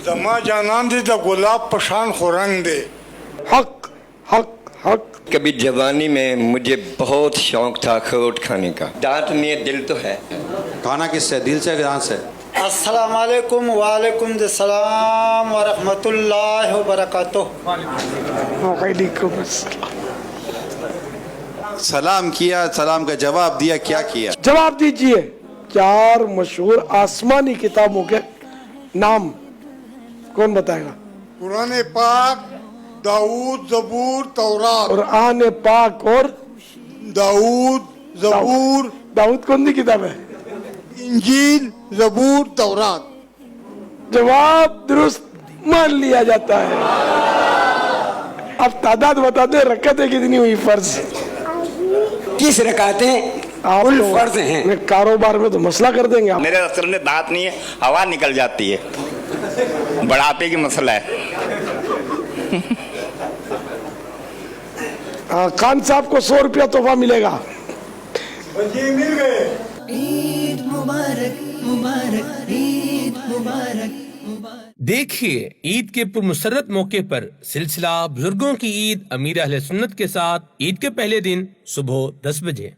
زما جانان دی دا گلاب پشان خورنگ دے. حق حق حق. کبھی جوانی میں مجھے بہت شوق تھا اخروٹ کھانے کا. دانت میں دل تو ہے. کھانا کس سے؟ دل سے کہ دانت سے؟ السلام علیکم. وعلیکم السلام ورحمۃ اللہ وبرکاتہ. وعلیکم السلام. سلام کیا، سلام کا جواب دیا، کیا کیا؟ جواب دیجئے 4 مشہور آسمانی کتابوں کے نام کون بتائے گا؟ قرآن پاک، داؤد، زبور، تورات. قرآن پاک اور داؤد، زبور، داؤد کون سی کتاب ہے؟ انجیل، زبور، تورات. جواب درست مان لیا جاتا ہے. اب تعداد بتا دیں رکعتیں کتنی ہوئی فرض؟ 30 رکعتیں آپ کل تو فرض ہیں. کاروبار میں تو مسئلہ کر دیں گے آپ. میرے اصل میں دانت نہیں ہے، ہوا نکل جاتی ہے، بڑھاپے کی مسئلہ ہے. خان صاحب کو 100 روپیہ تحفہ ملے گا. بچے مل گئے. عید مبارک مبارک عید مبارک. دیکھیے عید کے پرمسرت موقع پر سلسلہ بزرگوں کی عید امیر اہل سنت کے ساتھ عید کے پہلے دن صبح 10 بجے.